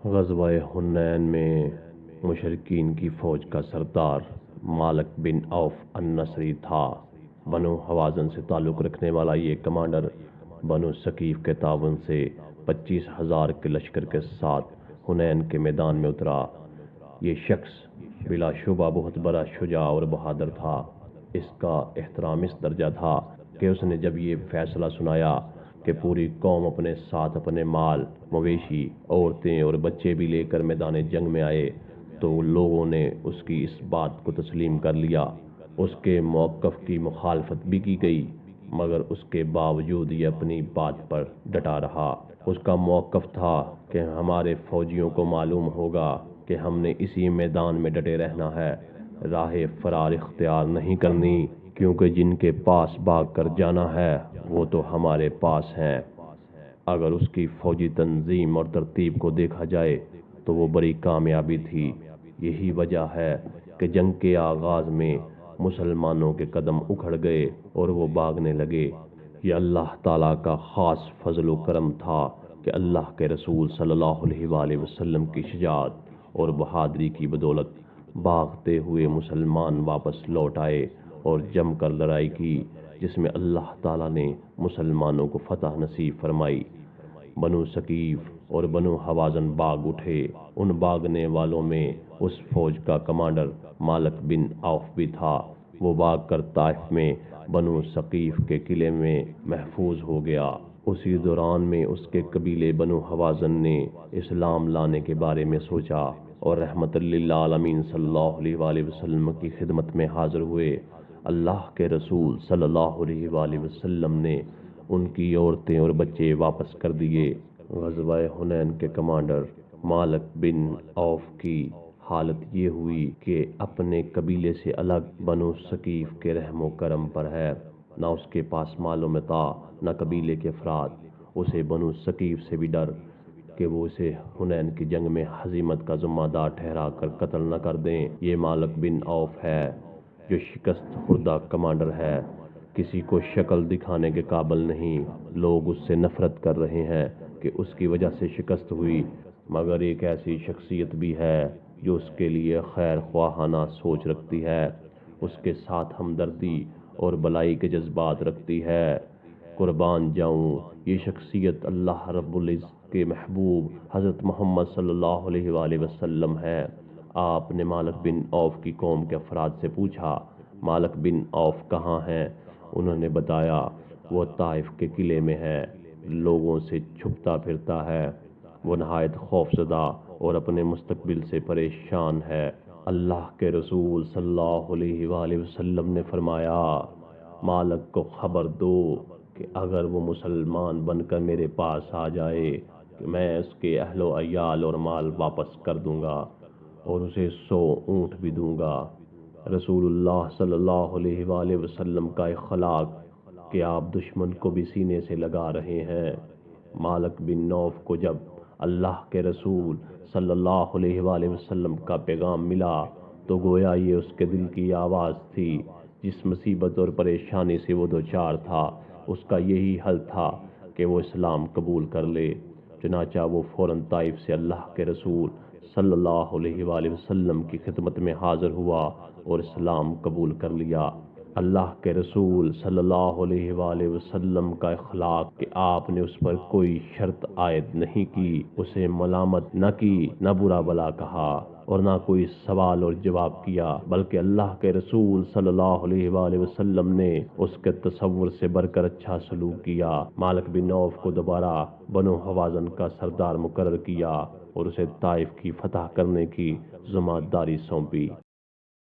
غزوہ حنین میں مشرکین کی فوج کا سردار مالک بن عوف النصری تھا۔ بنو حوازن سے تعلق رکھنے والا یہ کمانڈر بنو ثقیف کے تعاون سے 25,000 کے لشکر کے ساتھ حنین کے میدان میں اترا۔ یہ شخص بلا شبہ بہت بڑا شجاع اور بہادر تھا۔ اس کا احترام اس درجہ تھا کہ اس نے جب یہ فیصلہ سنایا کہ پوری قوم اپنے ساتھ اپنے مال، مویشی، عورتیں اور بچے بھی لے کر میدان جنگ میں آئے تو لوگوں نے اس کی اس بات کو تسلیم کر لیا۔ اس کے موقف کی مخالفت بھی کی گئی، مگر اس کے باوجود یہ اپنی بات پر ڈٹا رہا۔ اس کا موقف تھا کہ ہمارے فوجیوں کو معلوم ہوگا کہ ہم نے اسی میدان میں ڈٹے رہنا ہے، راہ فرار اختیار نہیں کرنی، کیونکہ جن کے پاس بھاگ کر جانا ہے وہ تو ہمارے پاس ہیں۔ اگر اس کی فوجی تنظیم اور ترتیب کو دیکھا جائے تو وہ بڑی کامیابی تھی۔ یہی وجہ ہے کہ جنگ کے آغاز میں مسلمانوں کے قدم اکھڑ گئے اور وہ بھاگنے لگے۔ یہ اللہ تعالیٰ کا خاص فضل و کرم تھا کہ اللہ کے رسول صلی اللہ علیہ وآلہ وسلم کی شجاعت اور بہادری کی بدولت بھاگتے ہوئے مسلمان واپس لوٹ آئے اور جم کر لڑائی کی، جس میں اللہ تعالیٰ نے مسلمانوں کو فتح نصیب فرمائی۔ بنو ثقیف اور بنو حوازن بھاگ اٹھے۔ ان بھاگنے والوں میں اس فوج کا کمانڈر مالک بن عوف بھی تھا۔ وہ بھاگ کر طائف میں بنو ثقیف کے قلعے میں محفوظ ہو گیا۔ اسی دوران میں اس کے قبیلے بنو حوازن نے اسلام لانے کے بارے میں سوچا اور رحمت للعالمین صلی اللہ علیہ وآلہ وسلم کی خدمت میں حاضر ہوئے۔ اللہ کے رسول صلی اللہ علیہ وآلہ وسلم نے ان کی عورتیں اور بچے واپس کر دیے۔ غزوہ حنین کے کمانڈر مالک بن عوف کی حالت یہ ہوئی کہ اپنے قبیلے سے الگ بنو ثقیف کے رحم و کرم پر ہے۔ نہ اس کے پاس مال و متاع، نہ قبیلے کے افراد۔ اسے بنو ثقیف سے بھی ڈر کہ وہ اسے حنین کی جنگ میں ہزیمت کا ذمہ دار ٹھہرا کر قتل نہ کر دیں۔ یہ مالک بن عوف ہے جو شکست خوردہ کمانڈر ہے، کسی کو شکل دکھانے کے قابل نہیں۔ لوگ اس سے نفرت کر رہے ہیں کہ اس کی وجہ سے شکست ہوئی، مگر ایک ایسی شخصیت بھی ہے جو اس کے لیے خیر خواہانہ سوچ رکھتی ہے، اس کے ساتھ ہمدردی اور بلائی کے جذبات رکھتی ہے۔ قربان جاؤں، یہ شخصیت اللہ رب العزت کے محبوب حضرت محمد صلی اللہ علیہ وآلہ وسلم ہے۔ آپ نے مالک بن عوف کی قوم کے افراد سے پوچھا، مالک بن عوف کہاں ہیں؟ انہوں نے بتایا، وہ طائف کے قلعے میں ہے، لوگوں سے چھپتا پھرتا ہے، وہ نہایت خوفزدہ اور اپنے مستقبل سے پریشان ہے۔ اللہ کے رسول صلی اللہ علیہ وآلہ وسلم نے فرمایا، مالک کو خبر دو کہ اگر وہ مسلمان بن کر میرے پاس آ جائے کہ میں اس کے اہل و عیال اور مال واپس کر دوں گا اور اسے 100 اونٹ بھی دوں گا۔ رسول اللہ صلی اللہ علیہ وآلہ وسلم کا اخلاق کہ آپ دشمن کو بھی سینے سے لگا رہے ہیں۔ مالک بن عوف کو جب اللہ کے رسول صلی اللہ علیہ وآلہ وسلم کا پیغام ملا تو گویا یہ اس کے دل کی آواز تھی۔ جس مصیبت اور پریشانی سے وہ دوچار تھا، اس کا یہی حل تھا کہ وہ اسلام قبول کر لے۔ چنانچہ وہ فوراً طائف سے اللہ کے رسول صلی اللہ علیہ وآلہ وسلم کی خدمت میں حاضر ہوا اور اسلام قبول کر لیا۔ اللہ کے رسول صلی اللہ علیہ وآلہ وسلم کا اخلاق کہ آپ نے اس پر کوئی شرط عائد نہیں کی، اسے ملامت نہ کی، نہ برا بلا کہا اور نہ کوئی سوال اور جواب کیا، بلکہ اللہ کے رسول صلی اللہ علیہ وآلہ وسلم نے اس کے تصور سے بڑھ کر اچھا سلوک کیا۔ مالک بن عوف کو دوبارہ بنو حوازن کا سردار مقرر کیا اور اسے طائف کی فتح کرنے کی ذمہ داری سونپی۔